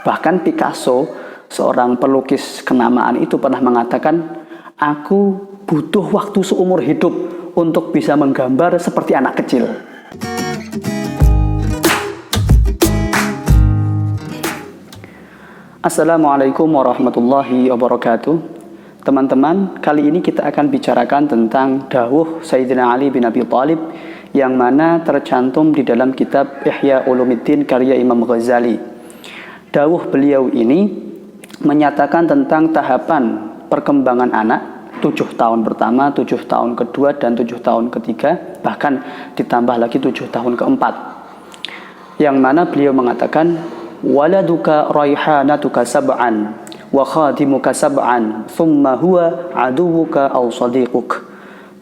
Bahkan Picasso, seorang pelukis kenamaan itu pernah mengatakan, aku butuh waktu seumur hidup untuk bisa menggambar seperti anak kecil. Assalamualaikum warahmatullahi wabarakatuh. Teman-teman, kali ini kita akan bicarakan tentang dawuh Sayyidina Ali bin Abi Thalib yang mana tercantum di dalam kitab Ihya Ulumuddin karya Imam Ghazali. Dawuh beliau ini menyatakan tentang tahapan perkembangan anak 7 tahun pertama, 7 tahun kedua, dan 7 tahun ketiga, bahkan ditambah lagi 7 tahun keempat. Yang mana beliau mengatakan, waladuka raihanatuka sab'an wa khadimuka sab'an thumma huwa aduwuka aw sadiquk,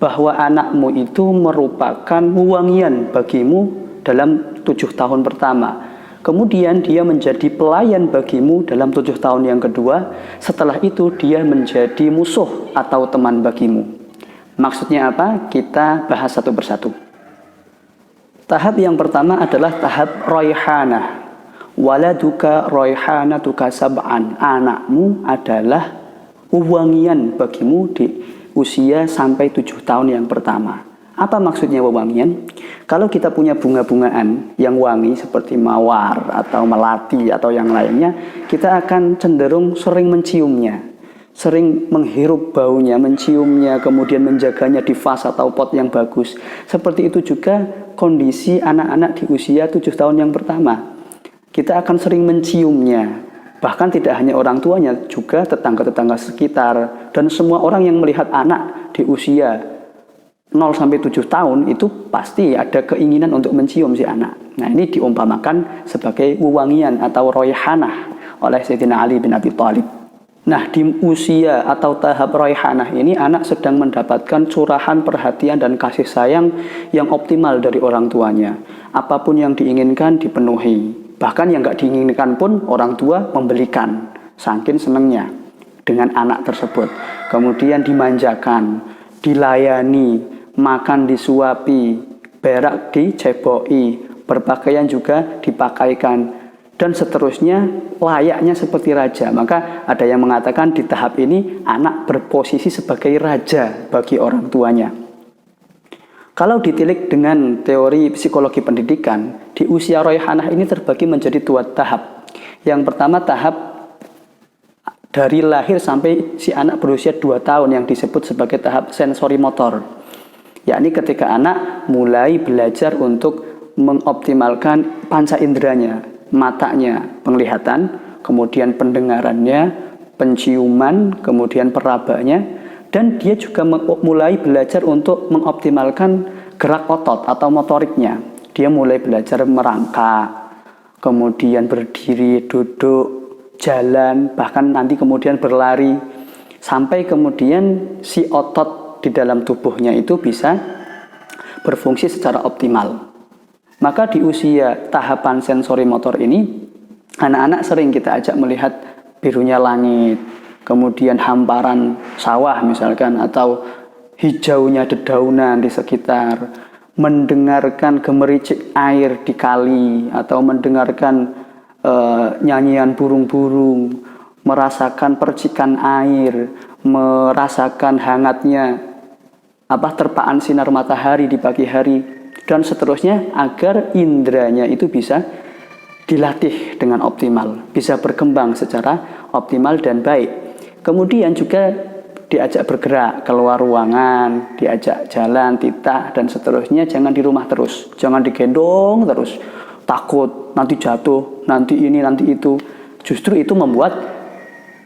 bahwa anakmu itu merupakan wewangian bagimu dalam 7 tahun pertama, kemudian dia menjadi pelayan bagimu dalam 7 tahun yang kedua, setelah itu dia menjadi musuh atau teman bagimu. Maksudnya apa? Kita bahas satu persatu. Tahap yang pertama adalah tahap raihanah. Waladuka raihanatuka sab'an, anakmu adalah wewangian bagimu di usia sampai 7 tahun yang pertama. Apa maksudnya wewangian? Kalau kita punya bunga-bungaan yang wangi seperti mawar atau melati atau yang lainnya, kita akan cenderung sering menciumnya, sering menghirup baunya, menciumnya, kemudian menjaganya di vas atau pot yang bagus. Seperti itu juga kondisi anak-anak di usia 7 tahun yang pertama. Kita akan sering menciumnya, bahkan tidak hanya orang tuanya, juga tetangga-tetangga sekitar, dan semua orang yang melihat anak di usia 0-7 tahun itu pasti ada keinginan untuk mencium si anak. Nah, ini diumpamakan sebagai wewangian atau raihanah oleh Sayyidina Ali bin Abi Thalib. Nah, di usia atau tahap raihanah ini anak sedang mendapatkan curahan perhatian dan kasih sayang yang optimal dari orang tuanya. Apapun yang diinginkan dipenuhi. Bahkan yang nggak diinginkan pun orang tua membelikan, saking senangnya dengan anak tersebut. Kemudian dimanjakan, dilayani, makan disuapi, berak diceboki, berpakaian juga dipakaikan, dan seterusnya layaknya seperti raja. Maka ada yang mengatakan di tahap ini anak berposisi sebagai raja bagi orang tuanya. Kalau ditilik dengan teori psikologi pendidikan, di usia raihanah ini terbagi menjadi 2 tahap. Yang pertama tahap dari lahir sampai si anak berusia 2 tahun yang disebut sebagai tahap sensori motor. Yakni ketika anak mulai belajar untuk mengoptimalkan panca inderanya, matanya, penglihatan, kemudian pendengarannya, penciuman, kemudian perabanya. Dan dia juga mulai belajar untuk mengoptimalkan gerak otot atau motoriknya. Dia mulai belajar merangkak, kemudian berdiri, duduk, jalan, bahkan nanti kemudian berlari. Sampai kemudian si otot di dalam tubuhnya itu bisa berfungsi secara optimal. Maka di usia tahapan sensori motor ini, anak-anak sering kita ajak melihat birunya langit, kemudian hamparan sawah misalkan, atau hijaunya dedaunan di sekitar, mendengarkan gemericik air di kali, atau mendengarkan nyanyian burung-burung, merasakan percikan air, merasakan hangatnya terpaan sinar matahari di pagi hari, dan seterusnya, agar indranya itu bisa dilatih dengan optimal, bisa berkembang secara optimal dan baik. Kemudian juga diajak bergerak, keluar ruangan, diajak jalan, titah, dan seterusnya. Jangan di rumah terus, jangan digendong terus, takut nanti jatuh, nanti ini, nanti itu. Justru itu membuat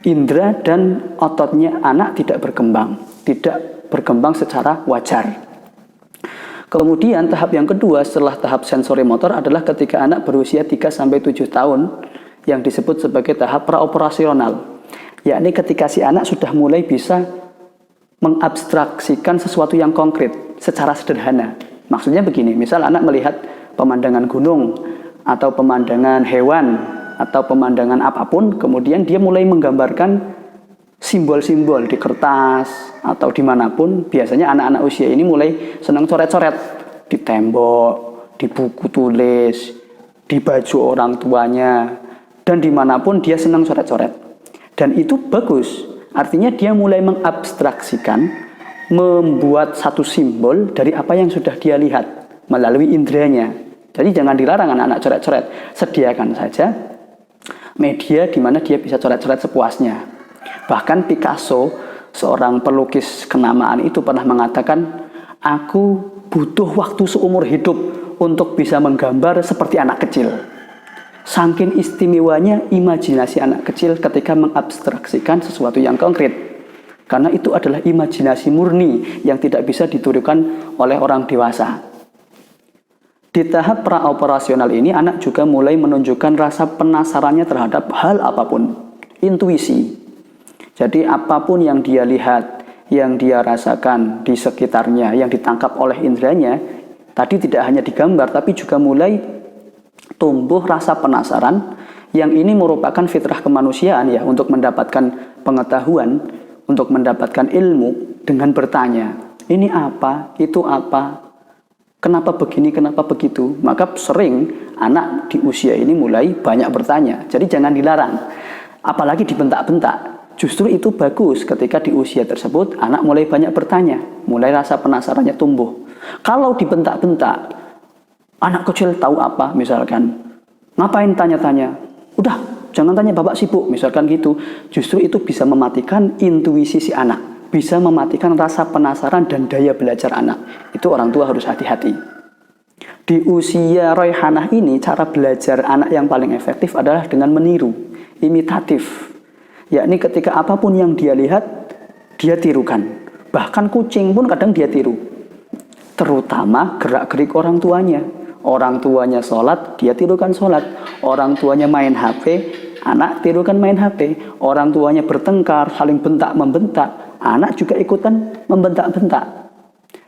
indera dan ototnya anak tidak berkembang secara wajar. Kemudian tahap yang kedua setelah tahap sensori motor adalah ketika anak berusia 3-7 tahun yang disebut sebagai tahap praoperasional. Yakni ketika si anak sudah mulai bisa mengabstraksikan sesuatu yang konkret secara sederhana. Maksudnya begini, misal anak melihat pemandangan gunung atau pemandangan hewan atau pemandangan apapun, kemudian dia mulai menggambarkan simbol-simbol di kertas atau dimanapun. Biasanya anak-anak usia ini mulai senang coret-coret di tembok, di buku tulis, di baju orang tuanya, dan dimanapun dia senang coret-coret. Dan itu bagus, artinya dia mulai mengabstraksikan, membuat satu simbol dari apa yang sudah dia lihat melalui indranya. Jadi jangan dilarang anak-anak coret-coret, sediakan saja media di mana dia bisa coret-coret sepuasnya. Bahkan Picasso, seorang pelukis kenamaan itu pernah mengatakan, aku butuh waktu seumur hidup untuk bisa menggambar seperti anak kecil. Saking istimewanya imajinasi anak kecil ketika mengabstraksikan sesuatu yang konkret. Karena itu adalah imajinasi murni yang tidak bisa ditirukan oleh orang dewasa. Di tahap praoperasional ini, anak juga mulai menunjukkan rasa penasarannya terhadap hal apapun, intuisi. Jadi apapun yang dia lihat, yang dia rasakan di sekitarnya, yang ditangkap oleh indranya, tadi tidak hanya digambar, tapi juga mulai tumbuh rasa penasaran, yang ini merupakan fitrah kemanusiaan ya, untuk mendapatkan pengetahuan, untuk mendapatkan ilmu dengan bertanya, ini apa, itu apa, kenapa begini, kenapa begitu. Maka sering anak di usia ini mulai banyak bertanya. Jadi jangan dilarang, apalagi dibentak-bentak. Justru itu bagus ketika di usia tersebut anak mulai banyak bertanya, mulai rasa penasarannya tumbuh. Kalau dibentak-bentak, anak kecil tahu apa misalkan, ngapain tanya-tanya, udah jangan tanya, bapak sibuk misalkan gitu. Justru itu bisa mematikan intuisi si anak, bisa mematikan rasa penasaran dan daya belajar anak. Itu orang tua harus hati-hati. Di usia royhanah ini, cara belajar anak yang paling efektif adalah dengan meniru, imitatif. Yakni ketika apapun yang dia lihat, dia tirukan. Bahkan kucing pun kadang dia tiru. Terutama gerak-gerik orang tuanya. Orang tuanya sholat, dia tirukan sholat. Orang tuanya main HP, anak tirukan main HP. Orang tuanya bertengkar, saling bentak-membentak, anak juga ikutan membentak-bentak.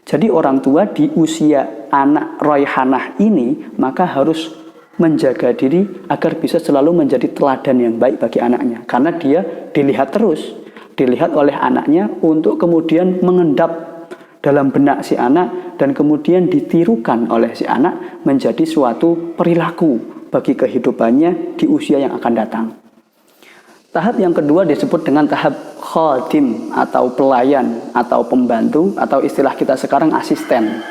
Jadi orang tua di usia anak royhanah ini, maka harus menjaga diri agar bisa selalu menjadi teladan yang baik bagi anaknya. Karena dia dilihat terus, dilihat oleh anaknya untuk kemudian mengendap dalam benak si anak dan kemudian ditirukan oleh si anak menjadi suatu perilaku bagi kehidupannya di usia yang akan datang. Tahap yang kedua disebut dengan tahap khadim atau pelayan atau pembantu atau istilah kita sekarang asisten.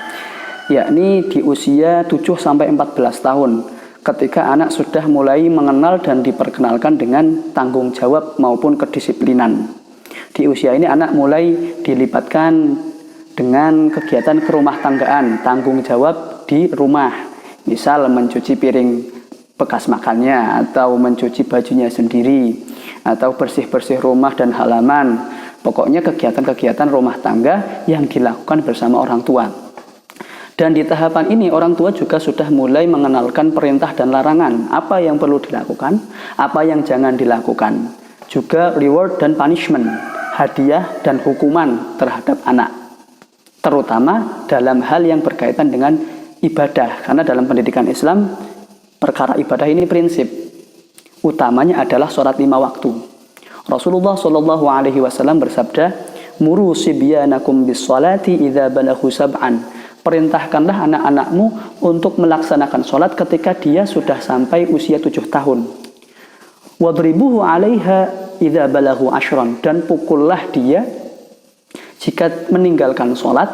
Yakni di usia 7-14 tahun. Ketika anak sudah mulai mengenal dan diperkenalkan dengan tanggung jawab maupun kedisiplinan. Di usia ini anak mulai dilibatkan dengan kegiatan kerumah tanggaan, tanggung jawab di rumah. Misal mencuci piring bekas makannya, atau mencuci bajunya sendiri, atau bersih-bersih rumah dan halaman. Pokoknya kegiatan-kegiatan rumah tangga yang dilakukan bersama orang tua. Dan di tahapan ini orang tua juga sudah mulai mengenalkan perintah dan larangan, apa yang perlu dilakukan, apa yang jangan dilakukan. Juga reward dan punishment, hadiah dan hukuman terhadap anak. Terutama dalam hal yang berkaitan dengan ibadah. Karena dalam pendidikan Islam, perkara ibadah ini prinsip utamanya adalah sholat 5 waktu. Rasulullah SAW bersabda, "Muru sibyanakum bis sholati idza balaghu sab'an." Perintahkanlah anak-anakmu untuk melaksanakan sholat ketika dia sudah sampai usia 7 tahun. Wadribuhu 'alaiha idza balaghu 'ashran, dan pukullah dia jika meninggalkan sholat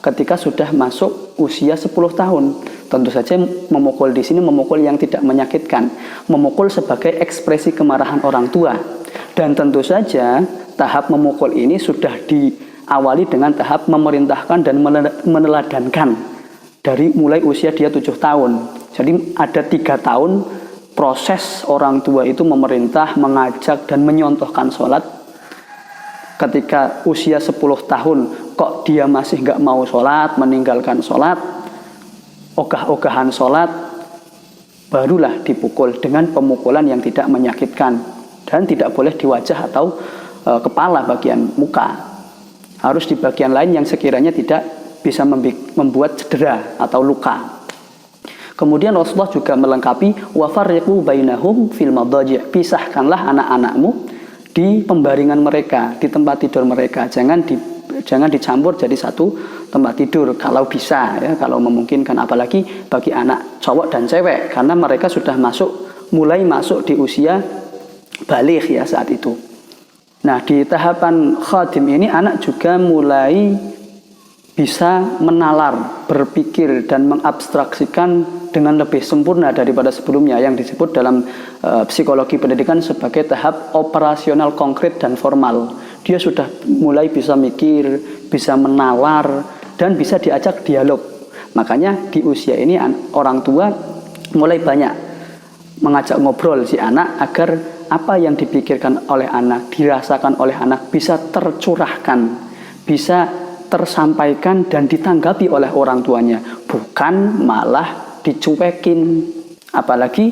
ketika sudah masuk usia 10 tahun. Tentu saja memukul di sini memukul yang tidak menyakitkan, memukul sebagai ekspresi kemarahan orang tua. Dan tentu saja tahap memukul ini sudah diawali dengan tahap memerintahkan dan meneladankan dari mulai usia dia 7 tahun. Jadi ada 3 tahun proses orang tua itu memerintah, mengajak dan menyontohkan sholat. Ketika usia 10 tahun kok dia masih nggak mau sholat, meninggalkan sholat, ogah-ogahan sholat, barulah dipukul dengan pemukulan yang tidak menyakitkan dan tidak boleh di wajah atau kepala bagian muka. Harus di bagian lain yang sekiranya tidak bisa membuat cedera atau luka. Kemudian Rasulullah juga melengkapi wa farriqu bainahum fil madaji', pisahkanlah anak-anakmu di pembaringan mereka, di tempat tidur mereka. Jangan dicampur jadi satu tempat tidur kalau bisa ya, kalau memungkinkan, apalagi bagi anak cowok dan cewek karena mereka sudah masuk mulai masuk di usia baligh ya saat itu. Nah, di tahapan khadim ini anak juga mulai bisa menalar, berpikir dan mengabstraksikan dengan lebih sempurna daripada sebelumnya yang disebut dalam psikologi pendidikan sebagai tahap operasional konkret dan formal. Dia sudah mulai bisa mikir, bisa menalar, dan bisa diajak dialog. Makanya di usia ini orang tua mulai banyak mengajak ngobrol si anak agar apa yang dipikirkan oleh anak, dirasakan oleh anak bisa tercurahkan, bisa tersampaikan dan ditanggapi oleh orang tuanya, bukan malah dicuekin. Apalagi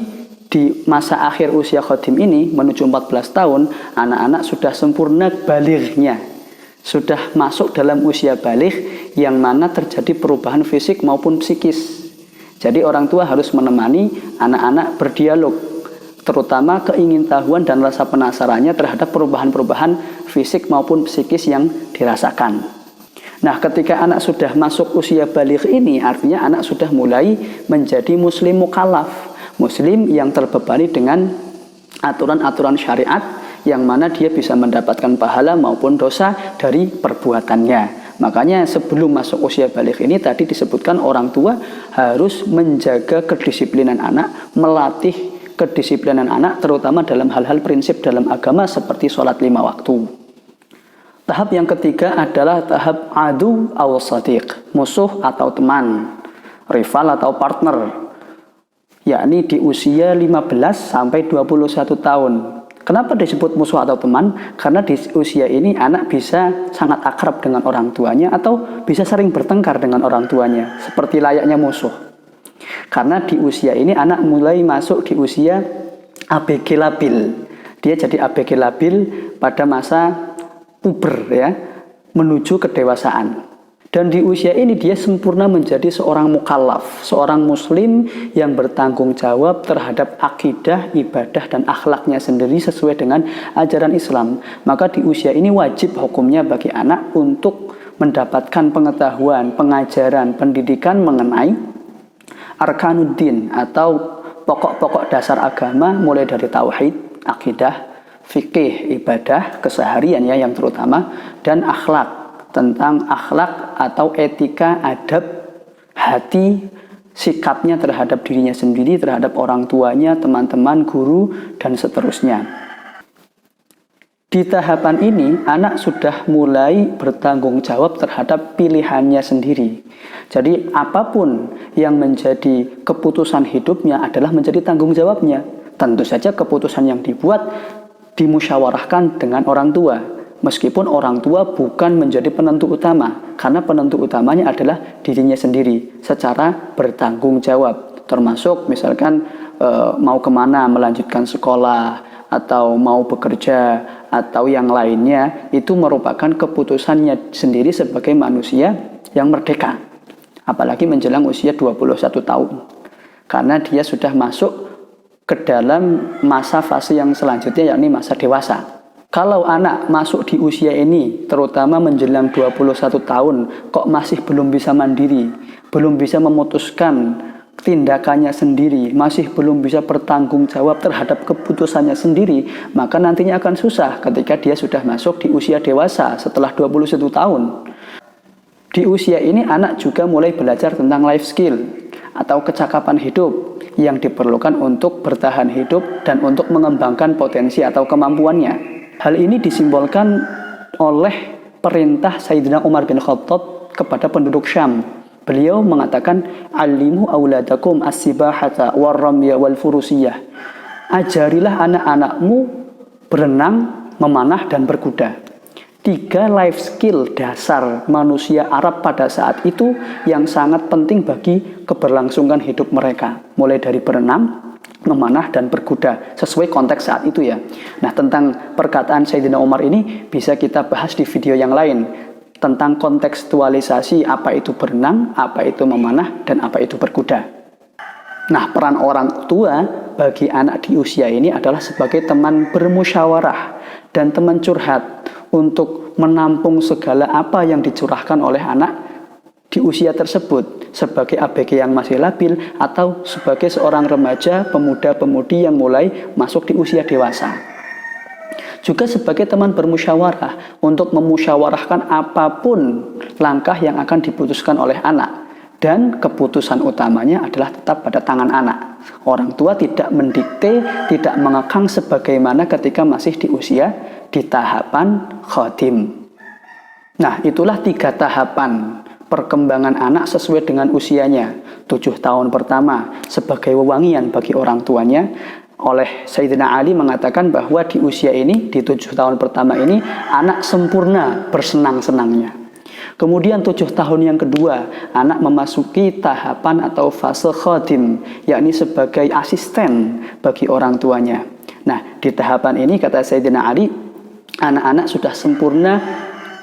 di masa akhir usia khadim ini menuju 14 tahun, anak-anak sudah sempurna balighnya, sudah masuk dalam usia baligh yang mana terjadi perubahan fisik maupun psikis. Jadi orang tua harus menemani anak-anak berdialog, terutama keingintahuan dan rasa penasarannya terhadap perubahan-perubahan fisik maupun psikis yang dirasakan. Nah, ketika anak sudah masuk usia baligh ini, artinya anak sudah mulai menjadi muslim mukallaf, muslim yang terbebani dengan aturan-aturan syariat, yang mana dia bisa mendapatkan pahala maupun dosa dari perbuatannya. Makanya sebelum masuk usia baligh ini tadi disebutkan orang tua harus menjaga kedisiplinan anak, melatih kedisiplinan anak terutama dalam hal-hal prinsip dalam agama seperti sholat 5 waktu. Tahap yang ketiga adalah tahap adu aw sadiq, musuh atau teman, rival atau partner, yakni di usia 15 sampai 21 tahun. Kenapa disebut musuh atau teman? Karena di usia ini anak bisa sangat akrab dengan orang tuanya atau bisa sering bertengkar dengan orang tuanya, seperti layaknya musuh. Karena di usia ini anak mulai masuk di usia ABG labil. Dia jadi ABG labil pada masa puber ya, menuju kedewasaan. Dan di usia ini dia sempurna menjadi seorang mukallaf, seorang muslim yang bertanggung jawab terhadap akidah, ibadah, dan akhlaknya sendiri sesuai dengan ajaran Islam. Maka di usia ini wajib hukumnya bagi anak untuk mendapatkan pengetahuan, pengajaran, pendidikan mengenai arkanuddin atau pokok-pokok dasar agama, mulai dari tauhid, akidah, fikih, ibadah, keseharian ya yang terutama, dan akhlak, tentang akhlak atau etika, adab, hati, sikapnya terhadap dirinya sendiri, terhadap orang tuanya, teman-teman, guru, dan seterusnya. Di tahapan ini, anak sudah mulai bertanggung jawab terhadap pilihannya sendiri. Jadi apapun yang menjadi keputusan hidupnya adalah menjadi tanggung jawabnya. Tentu saja keputusan yang dibuat dimusyawarahkan dengan orang tua, meskipun orang tua bukan menjadi penentu utama, karena penentu utamanya adalah dirinya sendiri secara bertanggung jawab, termasuk misalkan mau kemana, melanjutkan sekolah atau mau bekerja atau yang lainnya, itu merupakan keputusannya sendiri sebagai manusia yang merdeka, apalagi menjelang usia 21 tahun, karena dia sudah masuk ke dalam masa fase yang selanjutnya, yakni masa dewasa. Kalau anak masuk di usia ini, terutama menjelang 21 tahun, kok masih belum bisa mandiri, belum bisa memutuskan tindakannya sendiri, masih belum bisa bertanggung jawab terhadap keputusannya sendiri, maka nantinya akan susah ketika dia sudah masuk di usia dewasa setelah 21 tahun. Di usia ini anak juga mulai belajar tentang life skill atau kecakapan hidup yang diperlukan untuk bertahan hidup dan untuk mengembangkan potensi atau kemampuannya. Hal ini disimbolkan oleh perintah Sayyidina Umar bin Khattab kepada penduduk Syam. Beliau mengatakan, "Alimu auladakum as-sibahata war-ramya wal-furusiyah." Ajarilah anak-anakmu berenang, memanah, dan berkuda. 3 life skill dasar manusia Arab pada saat itu yang sangat penting bagi keberlangsungan hidup mereka, mulai dari berenang, memanah, dan berkuda, sesuai konteks saat itu ya. Nah, tentang perkataan Sayyidina Umar ini bisa kita bahas di video yang lain, tentang kontekstualisasi apa itu berenang, apa itu memanah, dan apa itu berkuda. Nah, peran orang tua bagi anak di usia ini adalah sebagai teman bermusyawarah dan teman curhat untuk menampung segala apa yang dicurahkan oleh anak di usia tersebut sebagai ABG yang masih labil atau sebagai seorang remaja, pemuda-pemudi yang mulai masuk di usia dewasa. Juga sebagai teman bermusyawarah untuk memusyawarahkan apapun langkah yang akan diputuskan oleh anak. Dan keputusan utamanya adalah tetap pada tangan anak. Orang tua tidak mendikte, tidak mengekang sebagaimana ketika masih di usia di tahapan khotim. Nah, itulah 3 tahapan perkembangan anak sesuai dengan usianya. 7 tahun pertama sebagai wewangian bagi orang tuanya. Oleh Sayyidina Ali mengatakan bahwa di usia ini, di 7 tahun pertama ini, anak sempurna bersenang-senangnya. Kemudian 7 tahun yang kedua, anak memasuki tahapan atau fase khotim, yakni sebagai asisten bagi orang tuanya. Nah, di tahapan ini kata Sayyidina Ali, anak-anak sudah sempurna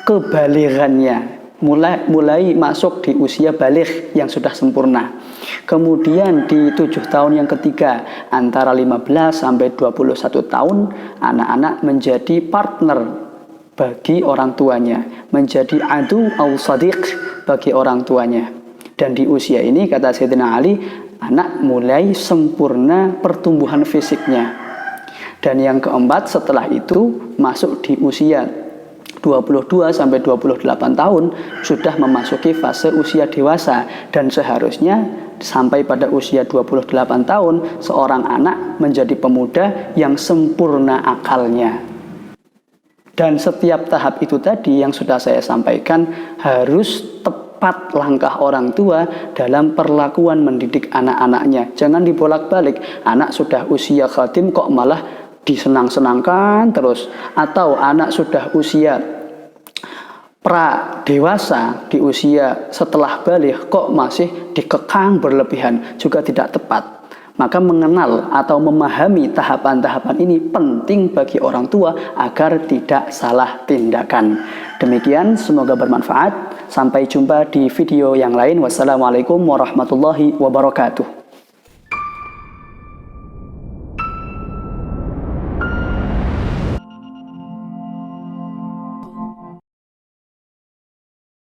kebalighannya, mulai masuk di usia baligh yang sudah sempurna. Kemudian di 7 tahun yang ketiga, antara 15 sampai 21 tahun, anak-anak menjadi partner bagi orang tuanya, menjadi adu au sadiq bagi orang tuanya. Dan di usia ini kata Sayyidina Ali, anak mulai sempurna pertumbuhan fisiknya. Dan yang keempat, setelah itu masuk di usia 22 sampai 28 tahun sudah memasuki fase usia dewasa, dan seharusnya sampai pada usia 28 tahun seorang anak menjadi pemuda yang sempurna akalnya. Dan setiap tahap itu tadi yang sudah saya sampaikan harus tepat langkah orang tua dalam perlakuan mendidik anak-anaknya. Jangan dibolak-balik, anak sudah usia khatim kok malah disenang-senangkan terus, atau anak sudah usia pra dewasa, di usia setelah balik kok masih dikekang berlebihan, juga tidak tepat. Maka mengenal atau memahami tahapan-tahapan ini penting bagi orang tua agar tidak salah tindakan. Demikian, semoga bermanfaat. Sampai jumpa di video yang lain. Wassalamualaikum warahmatullahi wabarakatuh.